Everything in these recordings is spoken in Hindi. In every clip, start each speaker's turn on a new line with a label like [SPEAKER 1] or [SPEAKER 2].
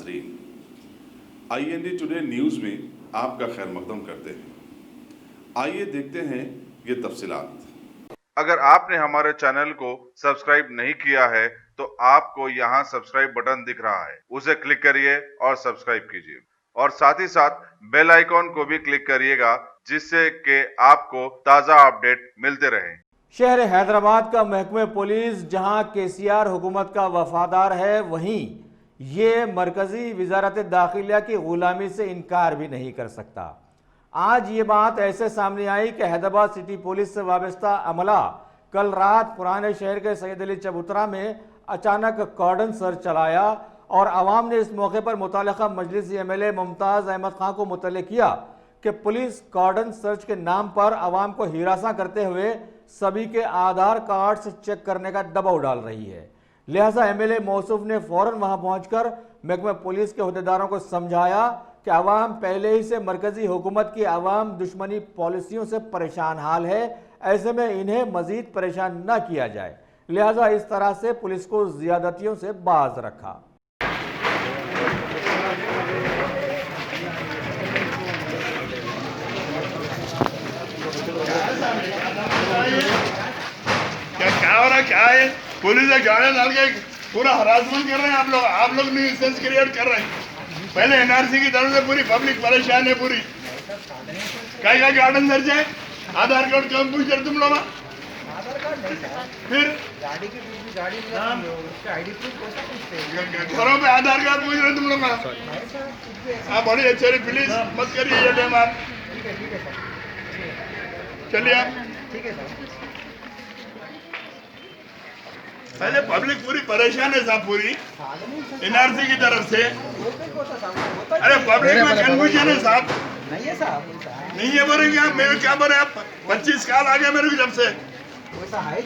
[SPEAKER 1] नाजरीन, IND टुडे न्यूज़ में आपका खैर मकदम करते हैं। आइए देखते हैं ये तफसीलात। अगर आपने हमारे चैनल को सब्सक्राइब नहीं किया है तो आपको यहाँ सब्सक्राइब बटन दिख रहा है, उसे क्लिक करिए और सब्सक्राइब कीजिए और साथ ही साथ बेल आइकॉन को भी क्लिक करिएगा, जिससे कि आपको ताज़ा अपडेट मिलते रहें।
[SPEAKER 2] शहर हैदराबाद का महकमे पुलिस जहां KCR हुकूमत का वफादार है, वहीं ये मरकजी वजारत दाखिला की गुलामी से इनकार भी नहीं कर सकता। आज ये बात ऐसे सामने आई कि हैदराबाद सिटी पुलिस से वाबस्ता अमला कल रात पुराने शहर के सैयद अली चबूतरा में अचानक कॉर्डन सर्च चलाया और आवाम ने इस मौके पर मुतालिका मजलिसी MLA मुमताज़ अहमद खां को मुतल्ले किया कि पुलिस कॉर्डन सर्च के नाम पर आवाम को हिरासा करते हुए सभी के आधार कार्ड्स चेक करने का दबाव डाल रही है। लिहाजा MLA मौसूफ ने फौरन वहां पहुंचकर महकमा पुलिस के अहदेदारों को समझाया कि आवाम पहले ही से मरकजी हुकूमत की आवाम दुश्मनी पॉलिसियों से परेशान हाल है, ऐसे में इन्हें मजीद परेशान न किया जाए। लिहाजा इस तरह से पुलिस को ज्यादतियों से बाज रखा।
[SPEAKER 3] क्या हो रहा, क्या है? पुलिस है गाड़ियां डाल के पूरा हरासमेंट कर रहे हैं आप लोग न्यूसेंस क्रिएट कर रहे हैं। पहले NRC की तरफ से पूरी पब्लिक परेशान है पूरी। क्या गार्डन सर्च है? आधार कार्ड क्यों पूछ रहे तुम लोग? फिर गाड़ी की गाड़ी उसका ID प्रूफ घरों पे आधार कार्ड पूछ रहे तुम लोग? हाँ, बड़ी अच्छी, प्लीज मत करिए ये टाइम आप। ठीक है सर, चलिए आप। ठीक है सर। पहले पब्लिक पूरी परेशान है साहब, पूरी NRC की तरफ से। अरे पब्लिक में कंफ्यूजन है साहब। नहीं है साहब, नहीं है बोले क्या? मेरे क्या बोले आप? 25 साल आ गए मेरे को जब से। वैसा है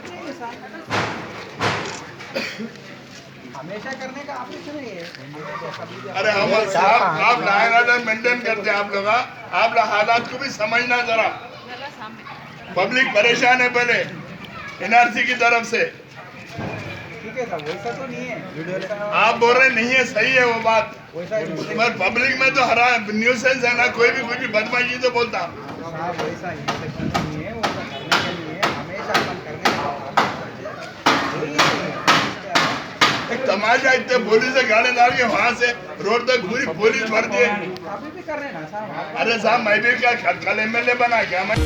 [SPEAKER 3] हमेशा करने का ऑपरेशन है। अरे हम साहब, आप लाइन ऑर्डर मेंटेन करते हैं आप लोग। आप लोग हालात को भी समझना जरा। पब्लिक परेशान है पहले NRC की तरफ से। ठीक है साहब, वैसा तो नहीं है। आप बोल रहे नहीं है, सही है वो बात, पर पब्लिक में तो हरा न्यूसेंस है ना, कोई भी कुछ भी बदमाशी तो बोलता। साहब वैसा नहीं है, वो करने के लिए हमेशा अपन करने एक तमाशा। इतने पुलिस से गाड़ी डाल के वहाँ से रोड तक पूरी पुलिस भरती है। अभी भी कर रहे हैं ना साहब? अरे साहब, मैं भी क्या कल MLA बना क्या मैं?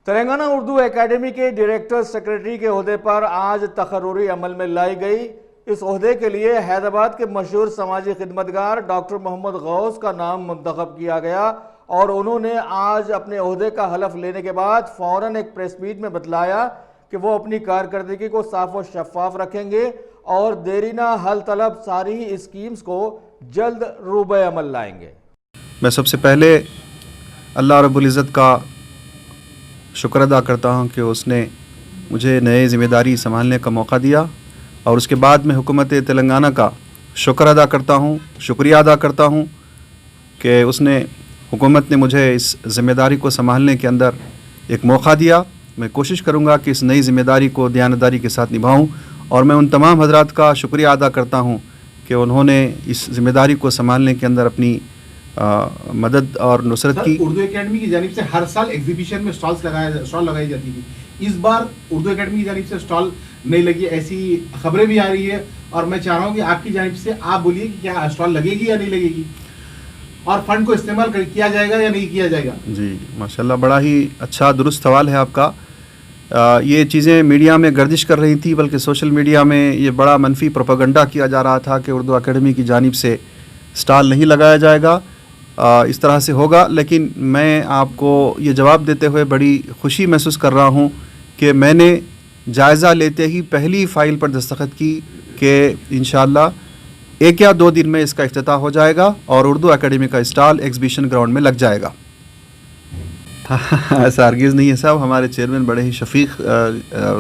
[SPEAKER 2] तेलंगाना उर्दू एकेडमी के डायरेक्टर सेक्रेटरी के ओहदे पर आज तकर्रुरी अमल में लाई गई। इस ओहदे के लिए हैदराबाद के मशहूर समाजी खिदमतगार डॉक्टर मोहम्मद गौस का नाम मुंतखब किया गया और उन्होंने आज अपने ओहदे का हलफ लेने के बाद फौरन एक प्रेस मीट में बतलाया कि वो अपनी कारकर्दगी को साफ और शफाफ रखेंगे और देरीना हल तलब सारी स्कीम्स को जल्द रूबे अमल लाएंगे।
[SPEAKER 4] मैं सबसे पहले अल्लाह रब्बुल इज़्ज़त का शुक्र अदा करता हूँ कि उसने मुझे नए ज़िम्मेदारी संभालने का मौका दिया और उसके बाद मैं हुकूमत तेलंगाना का शुक्र अदा करता हूँ, शुक्रिया अदा करता हूँ कि उसने हुकूमत ने मुझे इस ज़िम्मेदारी को संभालने के अंदर एक मौका दिया। मैं कोशिश करूँगा कि इस नई ज़िम्मेदारी को दयानतदारी के साथ निभाऊँ और मैं उन तमाम हज़रात का शुक्रिया अदा करता हूँ कि उन्होंने इस ज़िम्मेदारी को संभालने के अंदर अपनी मदद और नुसरत की।
[SPEAKER 5] उर्दू एकेडमी की जानिब से हर साल एग्जीबिशन में स्टॉल लगाई जाती थी। इस बार उर्दू एकेडमी की जानिब से स्टॉल नहीं लगी, ऐसी खबरें भी आ रही है और मैं चाह रहा हूँ कि आपकी जानिब से आप बोलिए कि क्या स्टॉल लगेगी या नहीं लगेगी और फंड को इस्तेमाल किया जाएगा या नहीं किया जाएगा।
[SPEAKER 4] जी माशाल्लाह, बड़ा ही अच्छा दुरुस्त सवाल है आपका। ये चीज़ें मीडिया में गर्दिश कर रही थी, बल्कि सोशल मीडिया में ये बड़ा मनफी प्रोपेगेंडा किया जा रहा था कि उर्दू एकेडमी की जानिब से स्टॉल नहीं लगाया जाएगा, इस तरह से होगा। लेकिन मैं आपको ये जवाब देते हुए बड़ी खुशी महसूस कर रहा हूँ कि मैंने जायज़ा लेते ही पहली फ़ाइल पर दस्तखत की कि इंशाअल्लाह 1 या 2 दिन में इसका इफ्तिताह हो जाएगा और उर्दू एकेडमी का स्टॉल एग्जीबिशन ग्राउंड में लग जाएगा। ऐसा हरगिज़ नहीं है साहब, हमारे चेयरमैन बड़े ही शफीक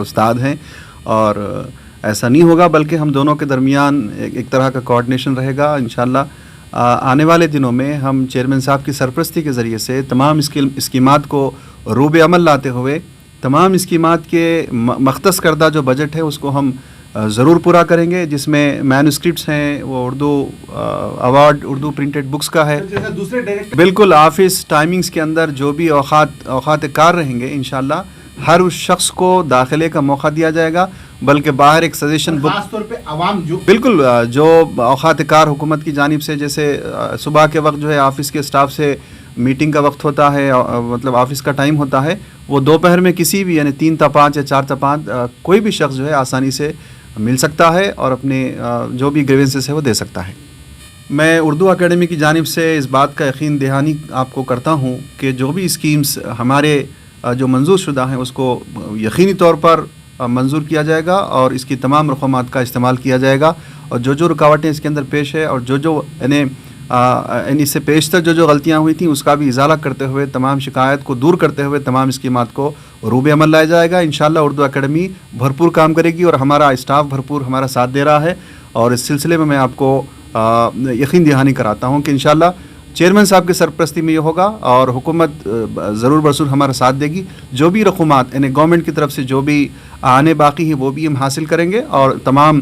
[SPEAKER 4] उस्ताद हैं और ऐसा नहीं होगा, बल्कि हम दोनों के दरमियान एक तरह का कोऑर्डिनेशन रहेगा। इंशाअल्लाह आने वाले दिनों में हम चेयरमैन साहब की सरपरस्ती के ज़रिए से तमाम स्कीमात को रूबे अमल लाते हुए तमाम स्कीमात के मख्तस करदा जो बजट है उसको हम ज़रूर पूरा करेंगे, जिसमें मैन्युस्क्रिप्ट्स हैं, वो Urdu award Urdu printed books का है।
[SPEAKER 5] जैसे दूसरे डायरेक्ट
[SPEAKER 4] बिल्कुल ऑफिस टाइमिंग्स के अंदर जो भी औकात कार रहेंगे इंशाल्लाह हर उस शख्स को दाखिले का मौका दिया जाएगा, बल्कि बाहर एक सजेशन बुक
[SPEAKER 5] खास तौर पे आवाम जो
[SPEAKER 4] बिल्कुल जो औकात कार हुकूमत की जानिब से, जैसे सुबह के वक्त जो है ऑफिस के स्टाफ से मीटिंग का वक्त होता है, मतलब ऑफिस का टाइम होता है, वो दोपहर में किसी भी यानी 3 ता 5 या 4 ता 5 कोई भी शख्स जो है आसानी से मिल सकता है और अपने जो भी ग्रीवेंसेस है वो दे सकता है। मैं उर्दू अकेडमी की जानिब से इस बात का यकीन दहानी आपको करता हूँ कि जो भी स्कीम्स हमारे जो मंजूर शुदा हैं उसको यकीनी तौर पर मंजूर किया जाएगा और इसकी तमाम रकूमात का इस्तेमाल किया जाएगा, और जो रुकावटें इसके अंदर पेश है और जो यानी इससे पेशतर जो गलतियाँ हुई थी उसका भी इजाला करते हुए, तमाम शिकायत को दूर करते हुए तमाम स्कीमात को रूब अमल लाया जाएगा। इंशाअल्लाह उर्दू अकेडमी भरपूर काम करेगी और हमारा स्टाफ भरपूर हमारा साथ दे रहा है, और इस सिलसिले में मैं आपको यकीन दहानी कराता हूँ कि इंशाअल्लाह चेयरमैन साहब की सरपरस्ती में ये होगा और हुकूमत ज़रूर बरसूर हमारा साथ देगी। जो भी रकूमात यानी गवर्नमेंट की तरफ से जो भी आने बाकी है वो भी हम हासिल करेंगे, और तमाम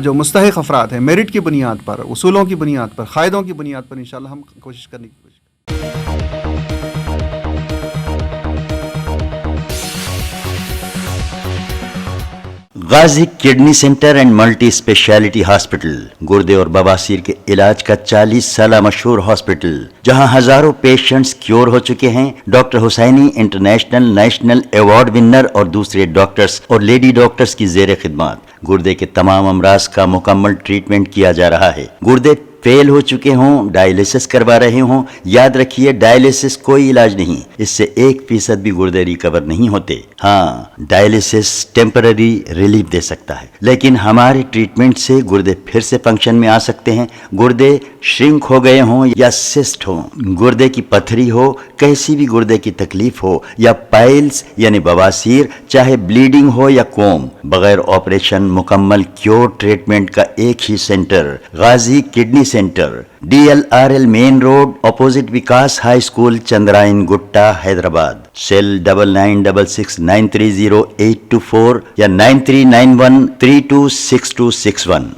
[SPEAKER 4] जो मुस्तहिक अफराद हैं मेरिट की बुनियाद पर, उसूलों की बुनियाद पर, क़ायदों की बुनियाद पर इंशाअल्लाह हम कोशिश करने की कोशिश
[SPEAKER 6] Ghazi kidney centre and multi speciality hospital, गुर्दे और बवासीर के इलाज का 40 साल मशहूर हॉस्पिटल, जहां हजारों पेशेंट्स क्योर हो चुके हैं। Doctor Husaini international national award winner और दूसरे डॉक्टर्स और लेडी डॉक्टर्स की जेर खिदमत गुर्दे के तमाम अमराज का मुकम्मल ट्रीटमेंट किया जा रहा है। गुर्दे फेल हो चुके हों, डायलिसिस करवा रहे हों, याद रखिए डायलिसिस कोई इलाज नहीं, इससे 1% भी गुर्दे रिकवर नहीं होते। हाँ, डायलिसिस टेम्पररी रिलीफ दे सकता है, लेकिन हमारे ट्रीटमेंट से गुर्दे फिर से फंक्शन में आ सकते हैं। गुर्दे श्रिंक हो गए हों या सिस्ट हो, गुर्दे की पथरी हो, कैसी भी गुर्दे की तकलीफ हो, या पाइल्स यानी बवासीर, चाहे ब्लीडिंग हो या कोम, बगैर ऑपरेशन मुकम्मल क्योर ट्रीटमेंट का एक ही centre, Ghazi kidney centre, DLRL main road, opposite Vikas high school, Chandrayan Gutta, Hyderabad. Cell 9966930824 या 9391326261।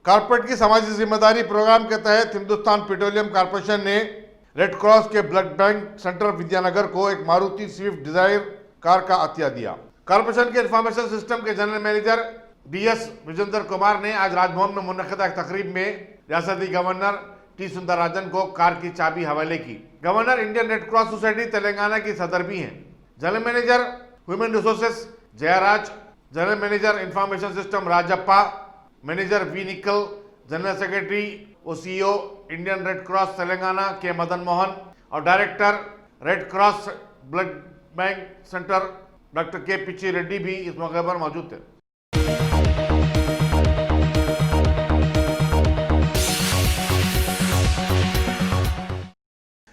[SPEAKER 3] कारपोरेट की समाजी जिम्मेदारी प्रोग्राम के तहत हिंदुस्तान पेट्रोलियम कॉर्पोरेशन ने रेड क्रॉस के ब्लड बैंक सेंटर विद्यानगर को एक मारुति स्विफ्ट डिजायर कार का अतिया दिया। कॉर्पोरेशन के इंफॉर्मेशन सिस्टम के general manager DS Vijendra Kumar ने आज राजभवन में मुनक़िदा एक तकरीब में रियासती गवर्नर T सुंदरराजन को कार की चाबी हवाले की। Governor Indian Red Cross society Telangana की सदर भी हैं। General manager human resources Jayaraj, general manager information system Rajappa, manager V Nikal, general secretary और CEO Indian Red Cross Telangana के मदन मोहन और director Red Cross blood bank centre doctor K Pichi Reddy भी इस मौके पर मौजूद थे।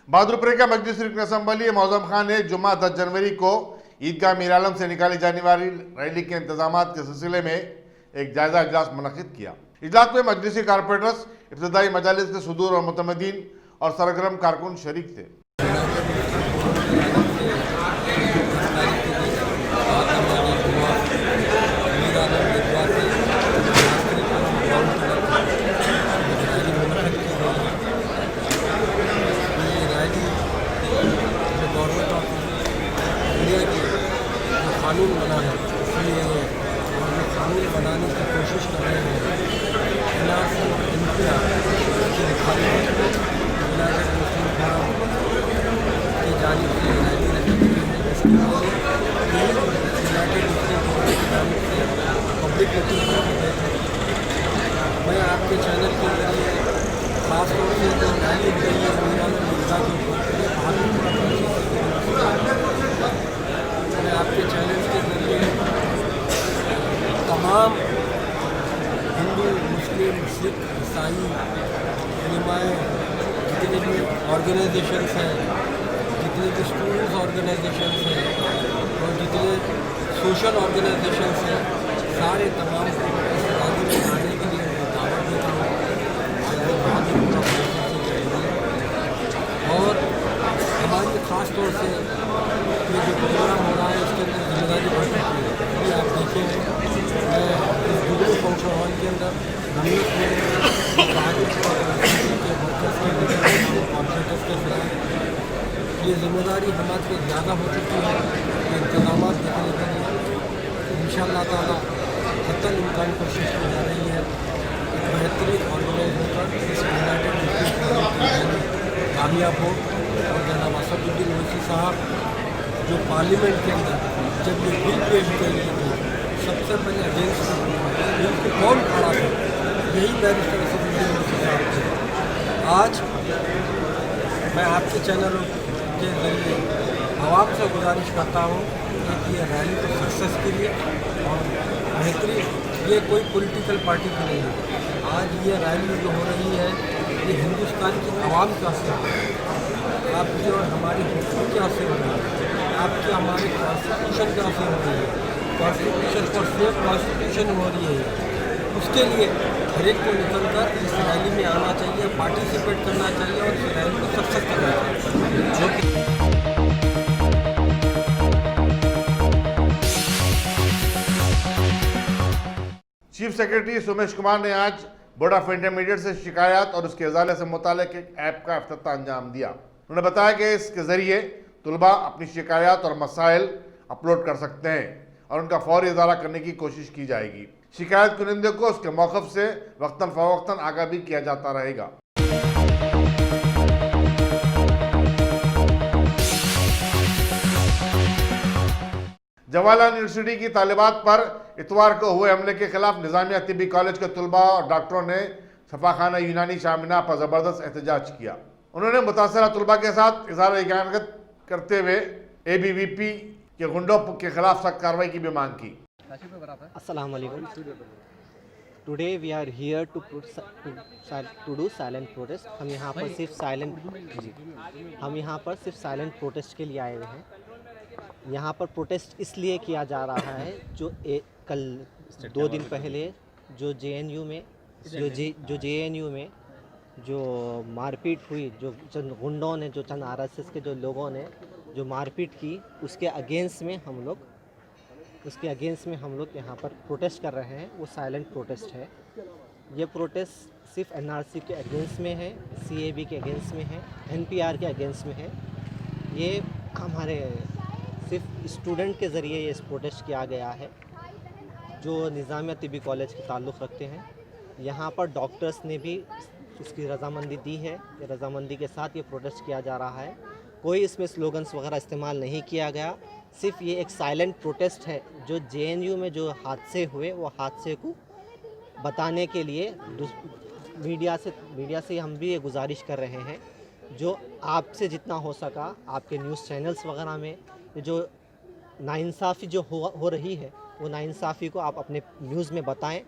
[SPEAKER 3] बहादुरपुर का मजलिस रुकन असम्बली मौजम खान ने जुम्मा 10 जनवरी को ईदगाह मीर आलम से निकाली जाने वाली रैली के इंतजाम के सिलसिले में एक जायजा इजलास मुनक़िद किया। इजलास में मजलिसी कारपोरेटर्स, इब्तदाई मजालिस के सुदूर और मुतमदीन और सरगर्म कारकुन शरीक थे।
[SPEAKER 7] कानून बना है, इसलिए वो कानून बनाने की कोशिश कर रहे हैं। खिलाफ इंतजा की मुखालिफत यूनाइटेड मुस्लिम फोरम की जानिब से रैली रखी गई है, जिसकी यूनाइटेड मुस्लिम फोरम की जानिब से पब्लिक मीटिंग रखी गई है। मैं आपके चैनल के जरिए खासतौर से जो रैली गई है मीरा में मुद्दा के ऊपर मैं आपके चैनल के जरिए तमाम हिंदू, मुस्लिम, सिख, ईसाई, उलमाए, जितने भी ऑर्गेनाइजेशंस हैं, जितने भी स्टूडेंट्स ऑर्गेनाइजेशंस हैं और जितने सोशल ऑर्गेनाइजेशंस हैं, सारे तमाम को इस रैली में आने के लिए दावत देता हूँ। देखे हैं। मैं इस वीडियो फंक्शन हॉल के अंदर नमनीत में के वर्कर्स के ऑपरेटर्स के खिलाफ ये जिम्मेदारी हमारे पे ज़्यादा हो चुकी है। ये इंतजाम देखने के लिए इंशाअल्लाह ताला हत्तल इम्कान कोशिश की जा रही है। एक बेहतरीन ऑर्गेनाइज होकर इस यूनाइटेड कामयाब हो और जनाब असदुद्दीन ओवैसी साहब जो पार्लियामेंट के अंदर जब ये बिल पेश किए गए थे, सबसे पहले अगेंस्ट बिल को कौन खड़ा था, यही बैरिस्टर असदुद्दीन ओवैसी साहब थे। आज मैं आपके चैनलों के जरिए आवाम से गुजारिश करता हूँ कि ये रैली को सक्सेस के लिए और बेहतरीन, ये कोई पॉलिटिकल पार्टी की नहीं है। आज ये रैली जो हो रही है ये हिंदुस्तान की आवाम का से हो रही है। आपकी और हमारी हुकूमत क्या से हो रही है, आपकी हमारी कॉन्स्टिट्यूशन क्या से हो रही है, कॉन्स्टिट्यूशन पर सेफ कॉन्स्टिट्यूशन हो रही है। उसके लिए हर एक को निकल कर इस रैली में आना चाहिए, पार्टिसिपेट करना चाहिए और इस रैली को सक्सेस करना चाहिए। जो कि
[SPEAKER 3] चीफ सेक्रेटरी सोमेश कुमार ने आज बोर्ड ऑफ इंटरमीडिएट से शिकायत और उसके इजाले से मुतालिक एक ऐप का इफ्तिताह अंजाम दिया। उन्होंने बताया कि इसके जरिए तुलबा अपनी शिकायत और मसाइल अपलोड कर सकते हैं और उनका फौरी इजाला करने की कोशिश की जाएगी। शिकायत कुनिंदे को उसके मौक़िफ़ से वक्तन फ़वक्तन आगाह भी किया जाता रहेगा। जवाहरलाल यूनिवर्सिटी की तालिबात पर इतवार को हुए हमले के खिलाफ निज़ामिया तिब्बी कॉलेज के तुलबा और डॉक्टरों ने सफाखाना यूनानी शामिना पर ज़बरदस्त एहतजाज किया। उन्होंने मुतासरा तुलबा के साथ इज़हार यकीनत करते हुए ABVP के गुंडों के खिलाफ सख्त कार्रवाई की भी मांग की।
[SPEAKER 8] अस्सलाम वालेकुम। Today we are here to do silent protest. हम यहाँ पर सिर्फ साइलेंट प्रोटेस्ट के लिए आए हुए हैं। यहाँ पर प्रोटेस्ट इसलिए किया जा रहा है जो कल 2 दिन पहले जो JNU में जो मारपीट हुई, जो चंद गुंडों ने, जो चंद RSS के जो लोगों ने जो मारपीट की, उसके अगेंस्ट में हम लोग यहाँ पर प्रोटेस्ट कर रहे हैं। वो साइलेंट प्रोटेस्ट है। ये प्रोटेस्ट सिर्फ NRC के अगेंस्ट में है, CAB के अगेंस्ट में है, NPR के अगेंस्ट में है। ये हमारे सिर्फ स्टूडेंट के ज़रिए ये प्रोटेस्ट किया गया है जो निज़ामिया तिब्बी कॉलेज के ताल्लुक़ रखते हैं। यहाँ पर डॉक्टर्स ने भी उसकी रजामंदी दी है। ये रजामंदी के साथ ये प्रोटेस्ट किया जा रहा है। कोई इसमें स्लोगन्स वगैरह इस्तेमाल नहीं किया गया। सिर्फ ये एक साइलेंट प्रोटेस्ट है। जो JNU में जो हादसे हुए, वो हादसे को बताने के लिए मीडिया से हम भी ये गुजारिश कर रहे हैं, जो आपसे जितना हो सका आपके न्यूज़ चैनल्स वगैरह में जो नाइंसाफ़ी जो हो रही है, वो नाइंसाफ़ी को आप अपने न्यूज़ में बताएं।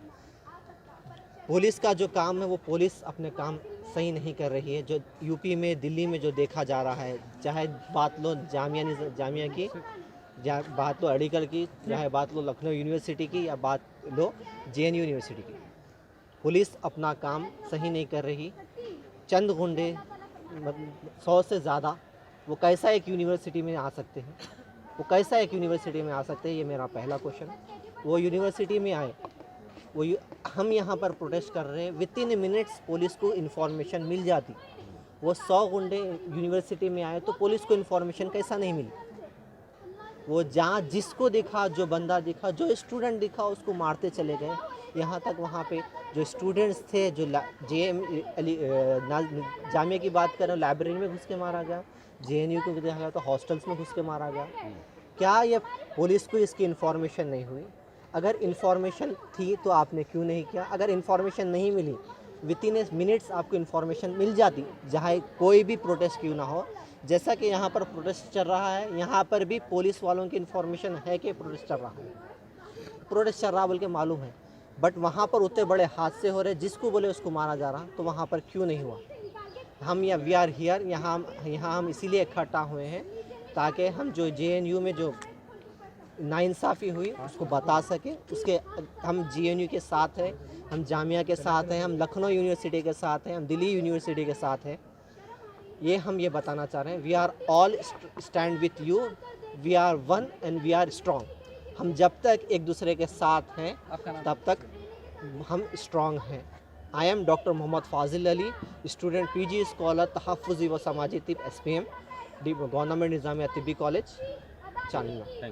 [SPEAKER 8] पुलिस का जो काम है, वो पुलिस अपने काम सही नहीं कर रही है। जो यूपी में, दिल्ली में जो देखा जा रहा है, चाहे बात लो जामिया की, बात लो अलीगढ़ की, चाहे बात लो लखनऊ यूनिवर्सिटी की, या बात लो JNU यूनिवर्सिटी की, पुलिस अपना काम सही नहीं कर रही। चंद गुंडे 100 से ज़्यादा वो कैसा एक यूनिवर्सिटी में आ सकते हैं? ये मेरा पहला क्वेश्चन। वो यूनिवर्सिटी में आए, हम यहाँ पर प्रोटेस्ट कर रहे हैं। विदिन मिनट्स पुलिस को इन्फॉर्मेशन मिल जाती। वो 100 गुंडे यूनिवर्सिटी में आए तो पुलिस को इन्फॉर्मेशन कैसा नहीं मिली? वो जहाँ जिसको दिखा, जो बंदा दिखा, जो स्टूडेंट दिखा, उसको मारते चले गए। यहाँ तक वहाँ पे जो स्टूडेंट्स थे, जो जामिया की बात करें, लाइब्रेरी में घुस के मारा गया। JNU को देखा गया तो हॉस्टल्स में घुस के मारा गया। क्या ये पुलिस को इसकी इन्फॉर्मेशन नहीं हुई? अगर इन्फॉर्मेशन थी तो आपने क्यों नहीं किया? अगर इन्फॉर्मेशन नहीं मिली, विदिन मिनट्स आपको इन्फॉर्मेशन मिल जाती, जहाँ कोई भी प्रोटेस्ट क्यों ना हो। जैसा कि यहाँ पर प्रोटेस्ट चल रहा है, यहाँ पर भी पुलिस वालों की इन्फॉर्मेशन है कि प्रोटेस्ट चल रहा बोल के मालूम है, बट वहाँ पर उतने बड़े हादसे हो रहे, जिसको बोले उसको मारा जा रहा, तो वहाँ पर क्यों नहीं हुआ? हम या वी आर हियर, यहाँ हम इसीलिए इकट्ठा हुए हैं ताकि हम जो JNU में जो नाइंसाफ़ी हुई उसको बता सकें। उसके हम JNU के साथ हैं, हम जामिया के साथ हैं, हम लखनऊ यूनिवर्सिटी के साथ हैं, हम दिल्ली यूनिवर्सिटी के साथ हैं। ये बताना चाह रहे हैं, we are all stand with you, we are one and we are strong. हम जब तक एक दूसरे के साथ हैं तब तक हम स्ट्रांग हैं। I am doctor Mohammad Fazil Ali, student PG scholar तहफ़्फ़ुज़ी व समाजी तिब SPM government Nizamia Tibbi college Chandana.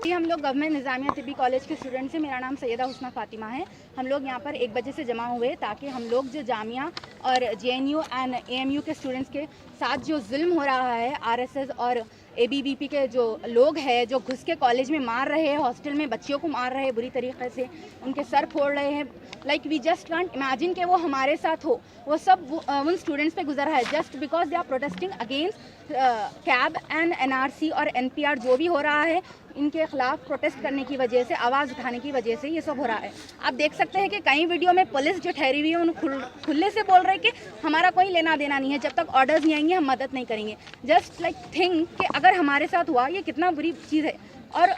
[SPEAKER 9] जी, हम लोग गवर्नमेंट निज़ामिया तिब्बी कॉलेज के स्टूडेंट्स हैं। मेरा नाम सैयदा हुस्ना फ़ातिमा है। हम लोग यहाँ पर 1 बजे से जमा हुए ताकि हम लोग जो जामिया और JNU एंड AMU के स्टूडेंट्स के साथ जो जुल्म हो रहा है, RSS और ABVP के जो लोग हैं जो घुस के कॉलेज में मार रहे हैं, हॉस्टल में बच्चियों को मार रहे हैं बुरी तरीके से, उनके सर फोड़ रहे हैं, like we just can't imagine कि वो हमारे साथ हो। वो सब उन स्टूडेंट्स पे गुजर रहा है just because they are protesting against CAB and NRC और NPR जो भी हो रहा है, इनके खिलाफ प्रोटेस्ट करने की वजह से, आवाज़ उठाने की वजह से ये सब हो रहा है। आप देख सकते हैं कि कई वीडियो में पुलिस जो ठहरी हुई है उन खुले से बोल रहे हैं कि हमारा कोई लेना देना नहीं है, जब तक ऑर्डर्स नहीं आएंगे हम मदद नहीं करेंगे। जस्ट लाइक थिंक कि अगर हमारे साथ हुआ ये कितना बुरी चीज़ है, और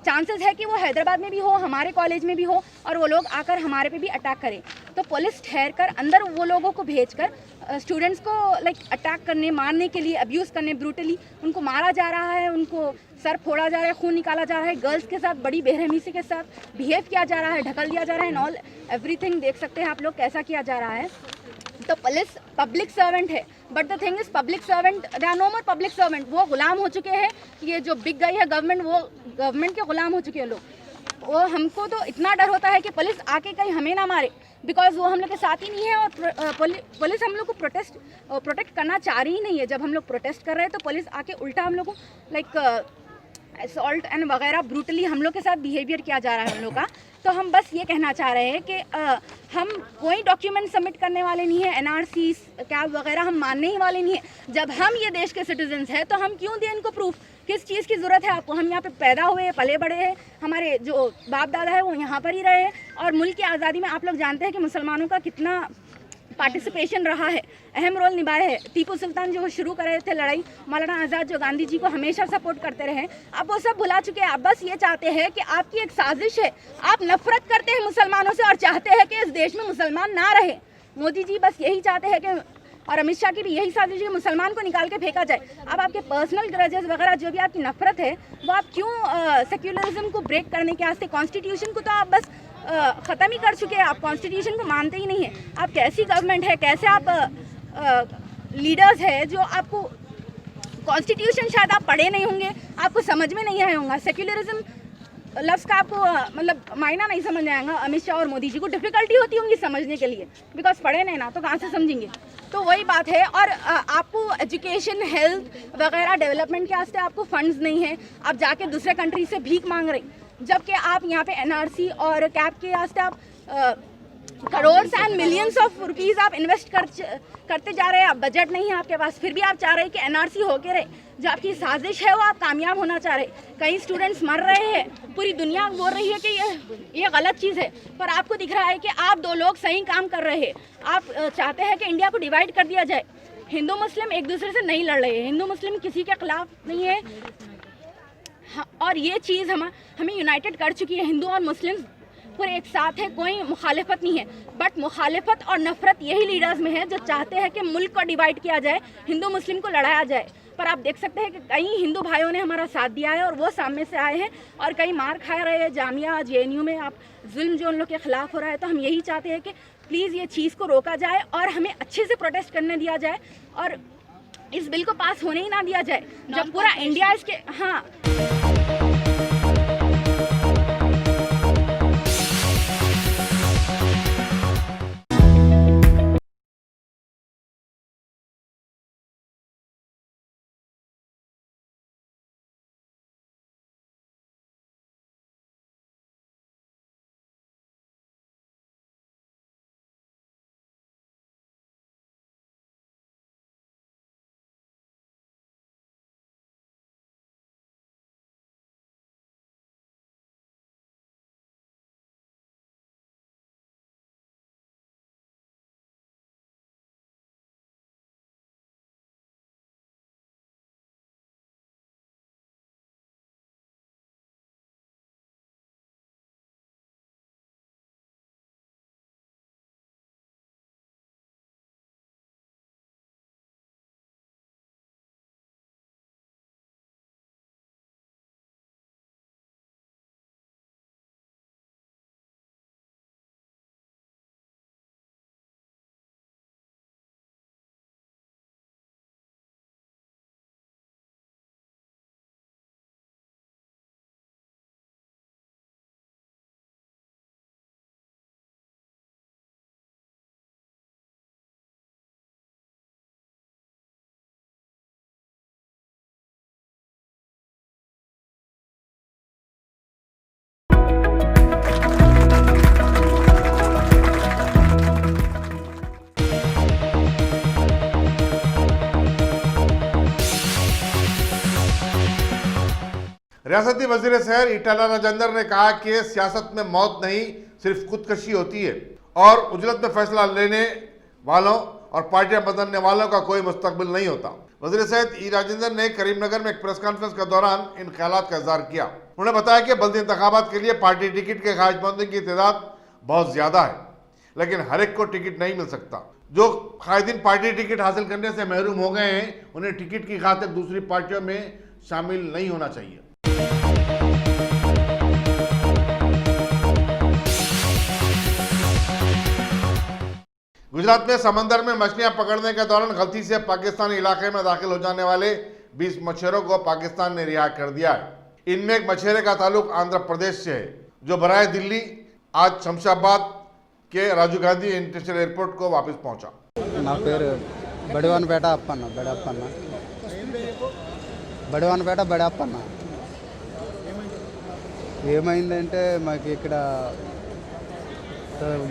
[SPEAKER 9] चांसेस है कि वो हैदराबाद में भी हो, हमारे कॉलेज में भी हो, और वो लोग आकर हमारे पे भी अटैक करें। तो पुलिस ठहर कर अंदर वो लोगों को भेजकर स्टूडेंट्स को लाइक अटैक करने, मारने के लिए, अब्यूज़ करने, ब्रूटली उनको मारा जा रहा है, उनको सर फोड़ा जा रहा है, खून निकाला जा रहा है, गर्ल्स के साथ बड़ी बेरहमी से के साथ बिहेव किया जा रहा है, ढकल दिया जा रहा है, एंड ऑल एवरीथिंग देख सकते हैं आप लोग कैसा किया जा रहा है। तो पुलिस पब्लिक सर्वेंट है, but the thing is public servant, they are no more public servant. वो गुलाम हो चुके हैं, ये जो बिक गई है गवर्नमेंट, वो गवर्नमेंट के गुलाम हो चुके हैं लोग। वो हमको तो इतना डर होता है कि पुलिस आके कहीं हमें ना मारे, बिकॉज वो हम लोग के साथ ही नहीं है, और पुलिस हम लोग को प्रोटेक्ट करना चाह रही ही नहीं है। जब हम लोग प्रोटेस्ट कर रहे हैं तो पुलिस आके उल्टा हम लोग को लाइक असॉल्ट एंड वगैरह ब्रूटली हम लोग के साथ बिहेवियर किया जा रहा है हम लोग का। तो हम बस ये कहना चाह रहे हैं कि हम कोई डॉक्यूमेंट सबमिट करने वाले नहीं है, NRC कैब वगैरह हम मानने ही वाले नहीं है। जब हम ये देश के सिटीजन्स हैं तो हम क्यों दें इनको प्रूफ? किस चीज़ की ज़रूरत है आपको? हम यहाँ पे पैदा हुए, पले बड़े हैं, हमारे जो बाप दादा है वो यहाँ पर ही रहे हैं, और मुल्क की आज़ादी में आप लोग जानते हैं कि मुसलमानों का कितना पार्टिसिपेशन रहा है, अहम रोल निभाए है। टीपू सुल्तान जो शुरू कर रहे थे लड़ाई, मौलाना आज़ाद जो गांधी जी को हमेशा सपोर्ट करते रहे, आप वो सब भुला चुके हैं। आप बस ये चाहते हैं कि आपकी एक साजिश है, आप नफरत करते हैं मुसलमानों से और चाहते हैं कि इस देश में मुसलमान ना रहे। मोदी जी बस यही चाहते हैं कि, और अमित शाह की भी यही साजिश है कि मुसलमान को निकाल के फेंका जाए। अब आपके पर्सनल ग्रजेस वगैरह जो भी आपकी नफरत है, वो आप क्यों सेक्युलरिज्म को ब्रेक करने के वास्ते, कॉन्स्टिट्यूशन को तो आप बस ख़त्म ही कर चुके हैं। आप कॉन्स्टिट्यूशन को मानते ही नहीं है। आप कैसी गवर्नमेंट है, कैसे आप लीडर्स है जो आपको कॉन्स्टिट्यूशन शायद आप पढ़े नहीं होंगे, आपको समझ में नहीं आया होगा। सेक्युलरिज्म लफ्ज़ का आपको मतलब मायना नहीं समझ आएगा। अमित शाह और मोदी जी को डिफ़िकल्टी होती होंगी समझने के लिए, बिकॉज पढ़े नहीं ना, तो कहाँ से समझेंगे। तो वही बात है। और आपको एजुकेशन, हेल्थ वगैरह डेवलपमेंट के वास्ते आपको फंड्स नहीं है, आप जाके दूसरे कंट्री से भीख मांग रहे, जबकि आप यहाँ पे NRC और कैब के वास्ते आप crore and millions of rupees आप इन्वेस्ट करते जा रहे हैं। आप बजट नहीं है आपके पास, फिर भी आप चाह रहे हैं कि NRC होके रहे। जो आपकी साजिश है वो आप कामयाब होना चाह रहे। कई स्टूडेंट्स मर रहे हैं, पूरी दुनिया बोल रही है कि ये गलत चीज़ है, पर आपको दिख रहा है कि आप दो लोग सही काम कर रहे हैं। आप चाहते हैं कि इंडिया को डिवाइड कर दिया जाए। हिंदू मुस्लिम एक दूसरे से नहीं लड़ रहे हैं, हिंदू मुस्लिम किसी के खिलाफ नहीं है। हाँ, और ये चीज़ हमें यूनाइटेड कर चुकी है। हिंदू और मुस्लिम पूरे एक साथ है, कोई मुखालिफत नहीं है। बट मुखालिफत और नफरत यही लीडर्स में है जो चाहते हैं कि मुल्क को डिवाइड किया जाए, हिंदू मुस्लिम को लड़ाया जाए। पर आप देख सकते हैं कि कई हिंदू भाइयों ने हमारा साथ दिया है और वो सामने से आए हैं, और कई मार खा रहे हैं। जामिया JNU में आप जुल्म जो उन लोग के खिलाफ हो रहा है, तो हम यही चाहते हैं कि प्लीज़ ये चीज़ को रोका जाए और हमें अच्छे से प्रोटेस्ट करने दिया जाए, और इस बिल को पास होने ही ना दिया जाए जब पूरा इंडिया इसके हाँ
[SPEAKER 3] रियासती वजीर शहर ईटाला राजेंद्र ने कहा कि सियासत में मौत नहीं सिर्फ खुदकशी होती है और उजलत में फैसला लेने वालों और पार्टियां बदलने वालों का कोई मुस्तकबिल नहीं होता। वजीर सेहत ई राजेंद्र ने करीमनगर में एक प्रेस कॉन्फ्रेंस के दौरान इन ख्यालात का इजहार किया। उन्होंने बताया कि बल्दी इंतखाबात के लिए पार्टी टिकट के ख्वाहिशमंदों की तादाद बहुत ज्यादा है, लेकिन हर एक को टिकट नहीं मिल सकता। जो कायदीन पार्टी टिकट हासिल करने से महरूम हो गए हैं, उन्हें टिकट की खातिर दूसरी पार्टियों में शामिल नहीं होना चाहिए। गुजरात में समंदर में मछलियां पकड़ने के दौरान गलती से पाकिस्तानी इलाके में दाखिल हो जाने वाले 20 मछुआरों को पाकिस्तान ने रिहा कर दिया है। इनमें एक मछुआरे का ताल्लुक आंध्र प्रदेश से है, जो बराए दिल्ली आज शमशाबाद के राजीव गांधी इंटरनेशनल एयरपोर्ट को वापस पहुंचा।
[SPEAKER 10] నా పేరు బడివానపేట బడప్పన్న ఏమైందంటే మాకు ఇక్కడ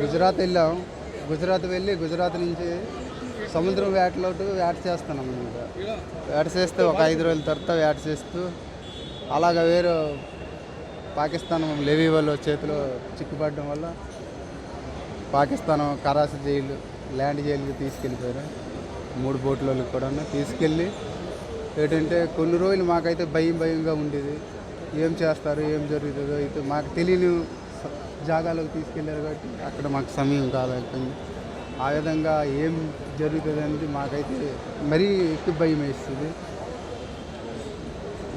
[SPEAKER 10] గుజరాత్ వెళ్ళాం. గుజరాత్ వెళ్ళి గుజరాత్ నుంచి సముద్రం వేట చేస్తున్నాం. వేట చేస్తే ఒక 5 రోజుల తర్వాత వేట చేస్తూ అలాగ వేరే పాకిస్తాన్ లేవీ వాళ్ళ చేతిలో చిక్కుపడడం వల్ల పాకిస్తాన్ కరాచీ జైలు ల్యాండ్ జైలుకి తీసుకెళ్ళిపోయారు. 3 బోట్లకి కూడా తీసుకెళ్ళి ఏంటంటే కొన్ని రోజులు మాకైతే భయంగా ఉండేది. ఏం చేస్తారు ఏం జరుగుతుందో అయితే మాకు తెలియని జాగాలోకి తీసుకెళ్ళారు కాబట్టి అక్కడ మాకు సమయం కాలేకపోయింది. ఆ విధంగా ఏం జరుగుతుంది అనేది మాకైతే మరీ ఎక్కువ భయం వేస్తుంది.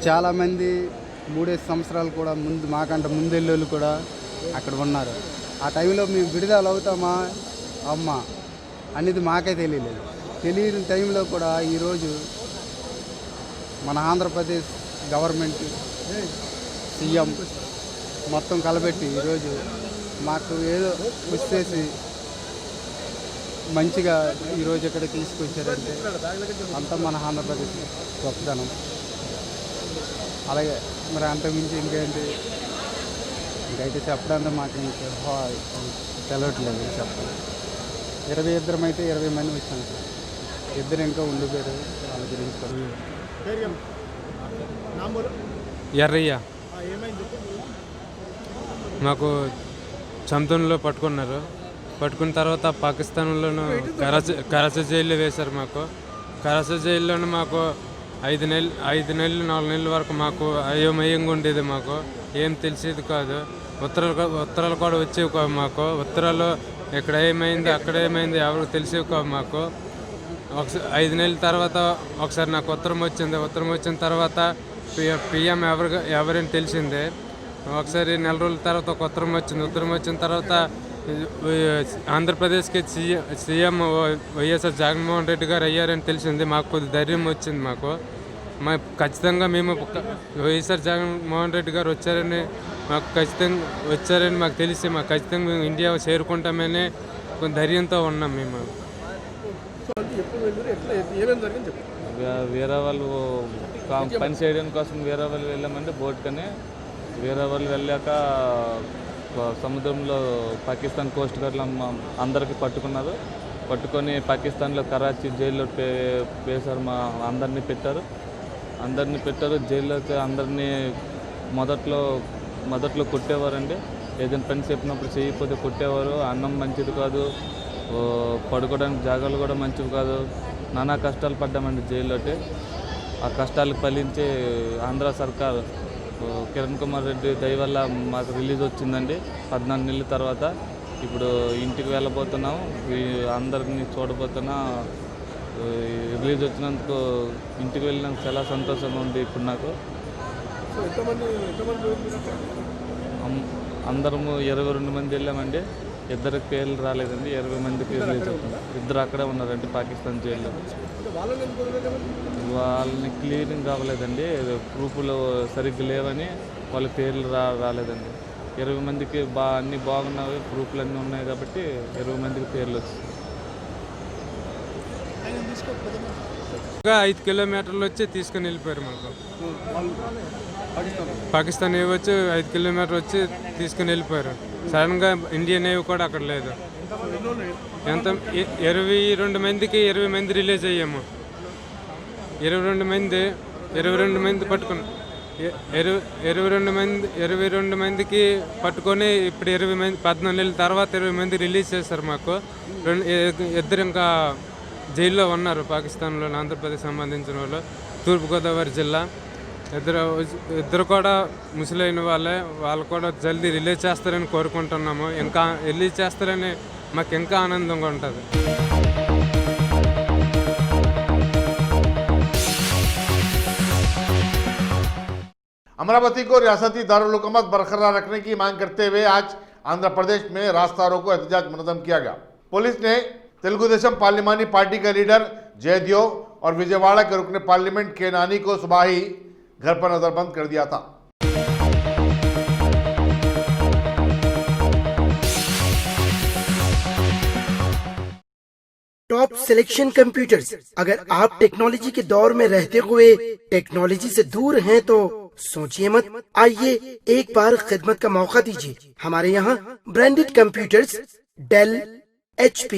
[SPEAKER 10] చాలామంది 3-5 సంవత్సరాలు కూడా మాకంటే ముందెళ్ళోళ్ళు కూడా అక్కడ ఉన్నారు. ఆ టైంలో మేము విడుదల అవుతామా అమ్మ అనేది మాకే తెలియలేదు. తెలియని టైంలో కూడా ఈరోజు మన ఆంధ్రప్రదేశ్ గవర్నమెంట్ సీఎం మొత్తం కలబెట్టి ఈరోజు మాకు ఏదో కృషి చేసి మంచిగా ఈరోజు ఇక్కడ తీసుకొచ్చారంటే అంతా మన ఆంధ్రప్రదేశ్ గొప్పదనం. అలాగే మరి అంతకుమించి ఇంకేంటి ఇంకైతే చెప్పడానికి మాకు ఇంకా తెలవట్లేదు చెప్పాలి. 22 అయితే 20 మంది వచ్చాను సార్. 2 ఇంకా ఉండిపోయారు. వాళ్ళ గురించి
[SPEAKER 11] ఎర్రయ్య మాకు సముద్రంలో పట్టుకున్నారు. పట్టుకున్న తర్వాత పాకిస్తాన్లోనూ కరాచీ జైల్లో వేశారు. మాకు కరాచీ జైల్లోనూ మాకు 5 నెలలు 4 నెలల వరకు మాకు అయోమయంగా ఉండేది. మాకు ఏం తెలిసేది కాదు. ఉత్తరాలు కూడా వచ్చేవి కాదు. మాకు ఉత్తరాలు ఇక్కడ ఏమైంది అక్కడ ఏమైంది ఎవరికి తెలిసేవి కాదు. మాకు 5 నెలల తర్వాత ఒకసారి నాకు ఉత్తరం వచ్చింది. ఉత్తరం వచ్చిన తర్వాత పిఎం ఎవరైనా తెలిసిందే. ఒకసారి 4 రోజుల తర్వాత ఒక ఉత్తరం వచ్చింది. ఉత్తరం వచ్చిన తర్వాత ఆంధ్రప్రదేశ్కి సీఎం వైఎస్ఆర్ జగన్మోహన్ రెడ్డి గారు అయ్యారని తెలిసింది. మాకు కొద్ది ధైర్యం వచ్చింది. మాకు ఖచ్చితంగా మేము వైఎస్ఆర్ జగన్మోహన్ రెడ్డి గారు వచ్చారని మాకు తెలిసి మాకు ఖచ్చితంగా మేము ఇండియా చేరుకుంటామని కొంత ధైర్యంతో ఉన్నాం. మేము
[SPEAKER 12] వేరే వాళ్ళు పని చేయడం కోసం వేరే వాళ్ళు వెళ్ళామంటే బోట్ కానీ వేరే వాళ్ళు వెళ్ళాక సముద్రంలో పాకిస్తాన్ కోస్ట్ గార్డ్లు అందరికీ పట్టుకున్నారు. పట్టుకొని పాకిస్తాన్లో కరాచీ జైల్లో వేశారు. అందరినీ పెట్టారు. జైల్లో అందరినీ మొదట్లో కొట్టేవారండి. ఏదైనా పని చెప్పినప్పుడు చేయకపోతే కొట్టేవారు. అన్నం మంచిది కాదు, పడుకోవడానికి జాగాలు కూడా మంచివి కాదు. నానా కష్టాలు పడ్డామండి జైల్లోకి. ఆ కష్టాలకు ఫలించి ఆంధ్ర సర్కార్ కిరణ్ కుమార్ రెడ్డి దయ వల్ల మాకు రిలీజ్ వచ్చిందండి 14 నెలల తర్వాత. ఇప్పుడు ఇంటికి వెళ్ళబోతున్నాం. అందరినీ చూడబోతున్నా. రిలీజ్ వచ్చినందుకు ఇంటికి వెళ్ళినందుకు చాలా సంతోషంగా ఉంది. ఇప్పుడు నాకు అందరము 22 మంది వెళ్ళామండి. 2 పేర్లు రాలేదండి. 20 మందికి రిలీజ్ అవుతుంది. 2 అక్కడే ఉన్నారండి పాకిస్తాన్ జైల్లో. వాళ్ళని క్లియరింగ్ కావలేదండి. ప్రూఫ్లు సరిగ్గా లేవని వాళ్ళ పేర్లు రాలేదండి. 20 మందికి అన్నీ బాగున్నవి, ప్రూఫ్లు అన్నీ ఉన్నాయి కాబట్టి 20 మందికి పేర్లు వచ్చాయి.
[SPEAKER 11] 5 కిలోమీటర్లు వచ్చి తీసుకుని వెళ్ళిపోయారు. మాకు పాకిస్తాన్ నేవీ వచ్చి 5 కిలోమీటర్లు వచ్చి తీసుకుని వెళ్ళిపోయారు. సడన్గా ఇండియన్ నేవీ కూడా అక్కడ లేదు. ఎంత 22 మందికి 20 మంది రిలీజ్ అయ్యాము. 22 మంది పట్టుకున్నాం. ఇరవై రెండు మందికి పట్టుకొని ఇప్పుడు 20 మంది 14 నెలల తర్వాత 20 మంది రిలీజ్ చేశారు మాకు. ఇద్దరు ఇంకా జైల్లో ఉన్నారు పాకిస్తాన్లో, ఆంధ్రప్రదేశ్ సంబంధించిన వాళ్ళు, తూర్పుగోదావరి జిల్లా. ఇద్దరు కూడా ముసలైన వాళ్ళే. వాళ్ళు కూడా జల్దీ రిలీజ్ చేస్తారని కోరుకుంటున్నాము. ఇంకా రిలీజ్ చేస్తారని మాకు ఇంకా ఆనందంగా ఉంటుంది.
[SPEAKER 13] अमरावती को रियासती दारुल हुकूमत बरकरार रखने की मांग करते हुए आज आंध्र प्रदेश में रास्ता रोको एहतजाज मुनज़्ज़म किया गया। पुलिस ने तेलुगु देशम पार्लिमानी पार्टी के लीडर जयदेव और विजयवाड़ा के रुकने पार्लियामेंट के नानी को सुबह ही घर पर नजरबंद कर दिया था।
[SPEAKER 14] टॉप सिलेक्शन कंप्यूटर्स, अगर आप टेक्नोलॉजी के दौर में रहते हुए टेक्नोलॉजी से दूर हैं तो सोचिए मत, आइए एक बार खिदमत का मौका दीजिए। हमारे यहाँ branded computers Dell, HP,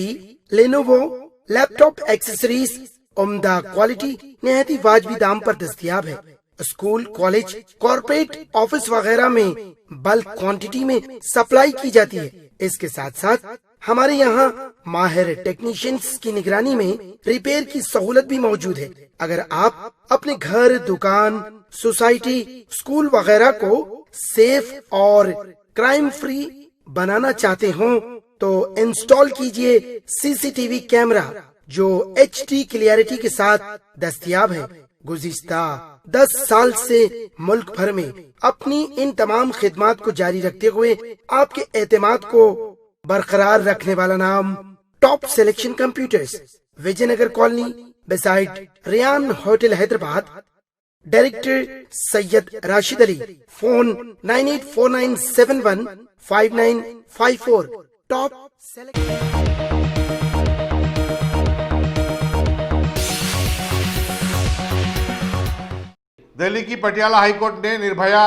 [SPEAKER 14] Lenovo, laptop accessories उम्दा क्वालिटी निहायत ही वाजबी दाम पर दस्तयाब है। स्कूल, कॉलेज, कॉर्पोरेट, ऑफिस वगैरह में बल्क क्वांटिटी में सप्लाई की जाती है। इसके साथ साथ हमारे यहाँ माहिर टेक्नीशियंस की निगरानी में रिपेयर की सहूलत भी मौजूद है। अगर आप अपने घर, दुकान, सोसाइटी, स्कूल वगैरह को सेफ और क्राइम फ्री बनाना चाहते हो तो इंस्टॉल कीजिए CCTV कैमरा जो HD क्लियरिटी के साथ दस्तयाब है। गुज़िश्ता 10 साल से मुल्क भर में अपनी इन तमाम खिदमात को जारी रखते हुए आपके एतमाद को बरकरार रखने वाला नाम top selection computers, Vijayanagar colony beside Riyan hotel Hyderabad. Director Syed Rashid Ali. Phone 9849715954। Top
[SPEAKER 13] Delhi की पटियाला हाईकोर्ट ने निर्भया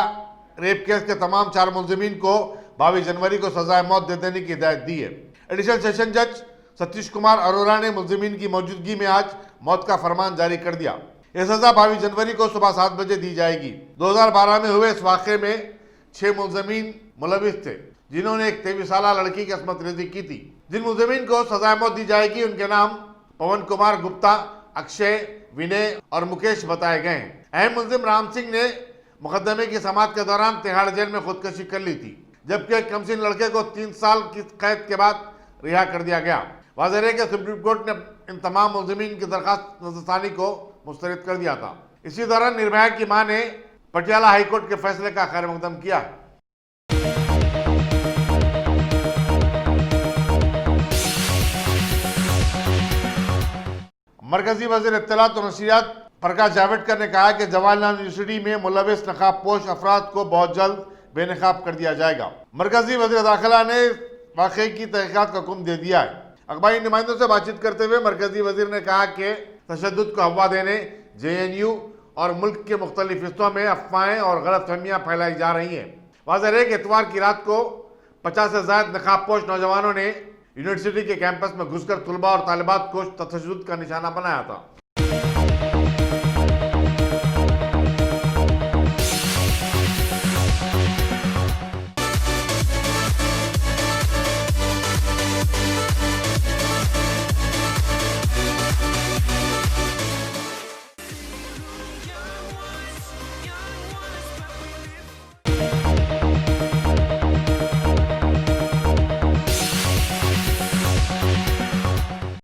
[SPEAKER 13] रेप केस के तमाम 4 मुलजिमीन को 22 जनवरी को सजाए मौत दे देने की हिदायत दी है। एडिशनल सेशन जज सतीश कुमार अरोरा ने मुलजिमीन की मौजूदगी में आज मौत का फरमान जारी कर दिया। यह सजा 22 जनवरी को सुबह 7 बजे दी जाएगी। 2012 में हुए इस वाक़े में 6 मुलजिमीन मुलविस थे जिन्होंने एक 23 साल लड़की की अस्मत रेजी की थी। जिन मुलजिमीन को सजाए मौत दी जाएगी उनके नाम पवन कुमार गुप्ता, अक्षय, विनय और मुकेश बताए गए हैं। अहम मुलजिम राम सिंह ने मुकदमे की समाअत के दौरान तिहाड़ जेल में खुदकशी कर ली थी, जबकि एक कमसिन लड़के को 3 साल की कैद के बाद रिहा कर दिया गया। वाज़ेह है कि सुप्रीम कोर्ट ने इन तमाम मुलजिमीन की दरखास्त नज़रसानी को मुस्तरद कर दिया था। इसी दौरान निर्भया की मां ने पटियाला हाईकोर्ट के फैसले का खैर मकदम किया है। मरकजी वज़ीर इत्तलात और नशरियात प्रकाश जावड़ेकर ने कहा कि जवाहरलाल यूनिवर्सिटी में मुलविस नकाबपोश अफराद को बहुत जल्द बेनकाब कर दिया जाएगा। मरकजी वज़ीर दाखिला ने वाक़े की तहक़ीक़ात का हुक्म दे दिया है। अखबारी नुमाइंदों से बातचीत करते हुए मरकजी वज़ीर ने कहा कि तशद्दुद को हवा देने JNU और मुल्क के मुख्तलिफ हिस्सों में अफवाहें और गलतफहमियाँ फैलाई जा रही हैं। वाज़ेह है कि इतवार की रात को 50 से ज़ायद नकाबपोश नौजवानों ने यूनिवर्सिटी के कैंपस में घुसकर तुलबा और तालिबात को तशद्दुद का निशाना बनाया था।